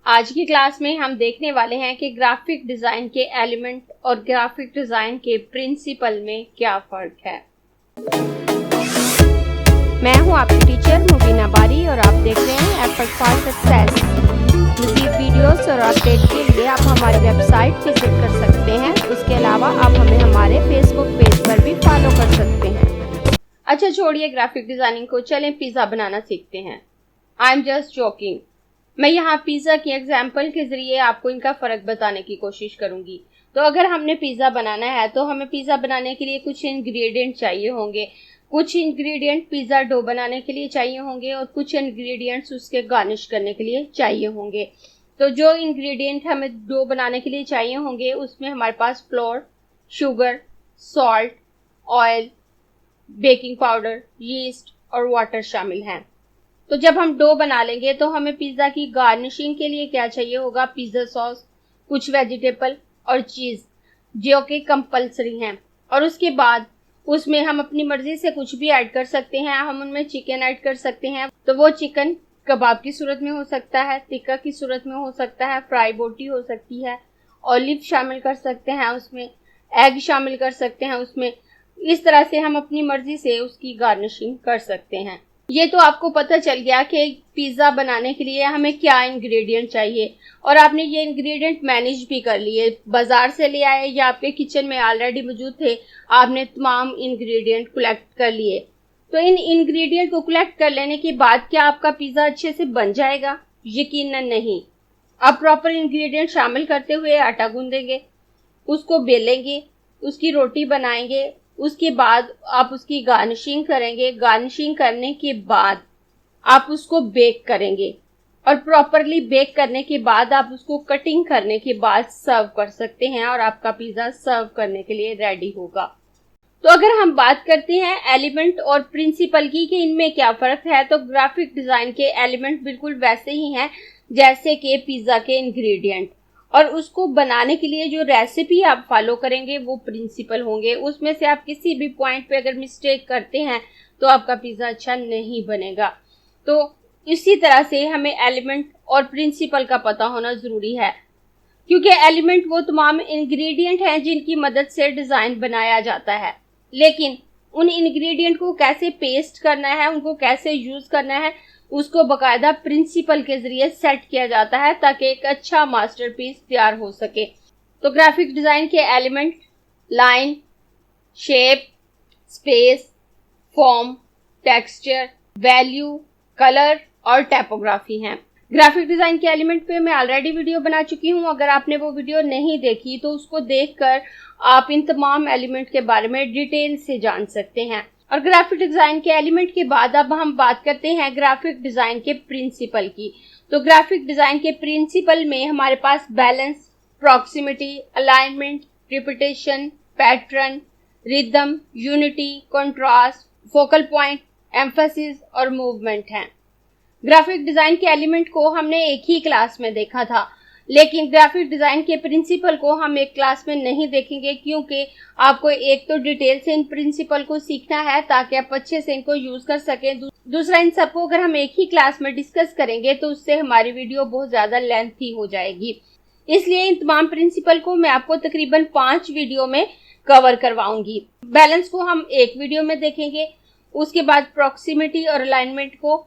आज की क्लास में हम देखने वाले हैं कि ग्राफिक डिजाइन के एलिमेंट और ग्राफिक डिजाइन के प्रिंसिपल में क्या फर्क है। मैं हूं आपकी टीचर मुबीना बारी और आप देख रहे हैं एफर्ट फॉर सक्सेस। मज़ीद वीडियोस और अपडेट के लिए आप हमारी वेबसाइट विजिट कर सकते हैं। उसके अलावा आप हमें हमारे फेसबुक पेज पर भी फॉलो कर सकते हैं। अच्छा छोड़िए ग्राफिक डिजाइनिंग को, चलें पिज्जा बनाना सीखते हैं। I am just joking. मैं यहाँ पिज्जा की एग्जाम्पल के जरिए आपको इनका फर्क बताने की कोशिश करूंगी। तो अगर हमने पिज्जा बनाना है तो हमें पिज्जा बनाने के लिए कुछ इंग्रेडिएंट चाहिए होंगे। कुछ इंग्रेडिएंट पिज्जा डो बनाने के लिए चाहिए होंगे और कुछ इंग्रेडिएंट्स उसके गार्निश करने के लिए चाहिए होंगे। तो जो इंग्रेडिएंट हमें डो बनाने के लिए चाहिए होंगे उसमें हमारे पास flour, sugar, salt, oil, baking powder, yeast और वाटर शामिल हैं। तो जब हम डो बना लेंगे तो हमें पिज्जा की गार्निशिंग के लिए क्या चाहिए होगा? पिज्जा सॉस, कुछ वेजिटेबल और चीज जो कि कंपलसरी हैं। और उसके बाद उसमें हम अपनी मर्जी से कुछ भी ऐड कर सकते हैं। हम उनमें चिकन ऐड कर सकते हैं, तो वो चिकन कबाब की सूरत में हो सकता है, टिक्का की सूरत में हो सकता है, फ्राई बोटी हो सकती है, ऑलिव शामिल कर सकते हैं उसमें, एग शामिल कर सकते हैं उसमें। इस तरह से हम अपनी मर्जी से उसकी गार्निशिंग कर सकते हैं। ये तो आपको पता चल गया कि पिज्जा बनाने के लिए हमें क्या इंग्रेडिएंट चाहिए और आपने ये इंग्रेडिएंट मैनेज भी कर लिए। बाजार से ले आए या आपके किचन में ऑलरेडी मौजूद थे, आपने तमाम इंग्रेडिएंट कलेक्ट कर लिए। तो इन इंग्रेडिएंट को कलेक्ट कर लेने के बाद क्या आपका पिज्जा अच्छे से बन जाएगा? यकीनन नहीं। आप प्रॉपर इंग्रेडिएंट शामिल करते हुए आटा गूंदेंगे, उसको बेलेंगे, उसकी रोटी बनाएंगे, उसके बाद आप उसकी गार्निशिंग करेंगे। गार्निशिंग करने के बाद आप उसको बेक करेंगे और प्रॉपरली बेक करने के बाद आप उसको कटिंग करने के बाद सर्व कर सकते हैं और आपका पिज्जा सर्व करने के लिए रेडी होगा। तो अगर हम बात करते हैं एलिमेंट और प्रिंसिपल की कि इनमें क्या फर्क है, तो ग्राफिक डिजाइन के एलिमेंट बिल्कुल वैसे ही हैं जैसे कि पिज्जा के इंग्रेडिएंट, और उसको बनाने के लिए जो रेसिपी आप फॉलो करेंगे वो प्रिंसिपल होंगे। उसमें से आप किसी भी पॉइंट पे अगर मिस्टेक करते हैं तो आपका पिज्जा अच्छा नहीं बनेगा। तो इसी तरह से हमें एलिमेंट और प्रिंसिपल का पता होना जरूरी है, क्योंकि एलिमेंट वो तमाम इंग्रेडिएंट हैं जिनकी मदद से डिजाइन बनाया जाता है। लेकिन उन इंग्रेडिएंट को कैसे पेस्ट करना है, उनको कैसे यूज करना है, उसको बकायदा प्रिंसिपल के जरिए सेट किया जाता है ताकि एक अच्छा मास्टरपीस तैयार हो सके। तो ग्राफिक डिजाइन के element line, shape, space, form, texture, value, colour और टाइपोग्राफी हैं। ग्राफिक डिजाइन के एलिमेंट पे मैं ऑलरेडी वीडियो बना चुकी हूँ। अगर आपने वो वीडियो नहीं देखी तो उसको देखकर आप इन तमाम एलिमेंट के बारे में डिटेल से जान सकते हैं। और ग्राफिक डिजाइन के एलिमेंट के बाद अब हम बात करते हैं ग्राफिक डिजाइन के प्रिंसिपल की। तो ग्राफिक डिजाइन के प्रिंसिपल में हमारे पास balance, proximity, alignment, repetition, pattern, rhythm, unity, contrast, focal point, emphasis और मूवमेंट हैं। ग्राफिक डिजाइन के एलिमेंट को हमने एक ही क्लास में देखा था, लेकिन ग्राफिक डिजाइन के प्रिंसिपल को हम एक क्लास में नहीं देखेंगे, क्योंकि आपको एक तो डिटेल से इन प्रिंसिपल को सीखना है ताकि आप अच्छे से इनको यूज कर सकें। दूसरा, इन सबको अगर हम एक ही क्लास में डिस्कस करेंगे तो उससे हमारी वीडियो बहुत ज्यादा लेंथी हो जाएगी। इसलिए इन तमाम प्रिंसिपल को मैं आपको तकरीबन 5 वीडियो में कवर करवाऊंगी। बैलेंस को हम एक वीडियो में देखेंगे, उसके बाद प्रॉक्सिमिटी और अलाइनमेंट को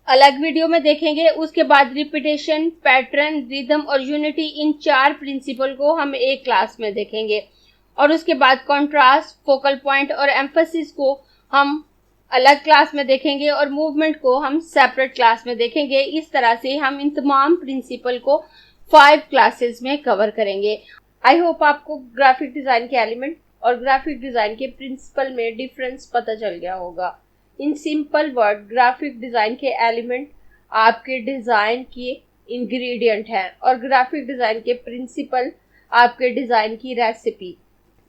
अलग वीडियो में देखेंगे, उसके बाद रिपीटेशन, पैटर्न, रिदम और यूनिटी, इन 4 प्रिंसिपल को हम एक क्लास में देखेंगे। और उसके बाद कॉन्ट्रास्ट, फोकल पॉइंट और एम्फेसिस को हम अलग क्लास में देखेंगे और मूवमेंट को हम सेपरेट क्लास में देखेंगे। इस तरह से हम इन तमाम प्रिंसिपल को 5 क्लासेस में कवर करेंगे। आई होप आपको ग्राफिक डिजाइन के एलिमेंट और ग्राफिक डिजाइन के प्रिंसिपल में डिफरेंस पता चल गया होगा। In simple word, graphic design के एलिमेंट आपके डिजाइन के इंग्रेडिएंट हैं और ग्राफिक डिजाइन के प्रिंसिपल आपके डिजाइन की रेसिपी,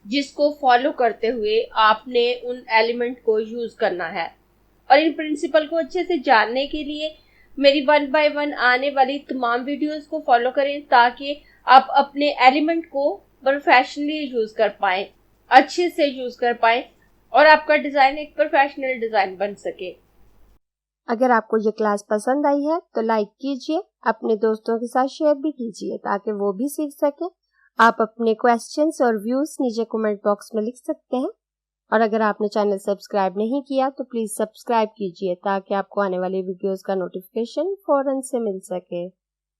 जिसको फॉलो करते हुए आपने उन एलिमेंट को यूज करना है। और इन प्रिंसिपल को अच्छे से जानने के लिए मेरी 1 बाय 1 आने वाली तमाम वीडियोस को फॉलो करें ताकि आप अपने एलिमेंट को प्रोफेशनली यूज कर पाएं, अच्छे से यूज कर पाएं और आपका डिजाइन एक प्रोफेशनल डिजाइन बन सके। अगर आपको ये क्लास पसंद आई है तो लाइक कीजिए, अपने दोस्तों के साथ शेयर भी कीजिए ताकि वो भी सीख सके। आप अपने क्वेश्चंस और व्यूज नीचे कमेंट बॉक्स में लिख सकते हैं। और अगर आपने चैनल सब्सक्राइब नहीं किया तो प्लीज सब्सक्राइब कीजिए ताकि आपको आने वाली वीडियोस का नोटिफिकेशन फौरन से मिल सके।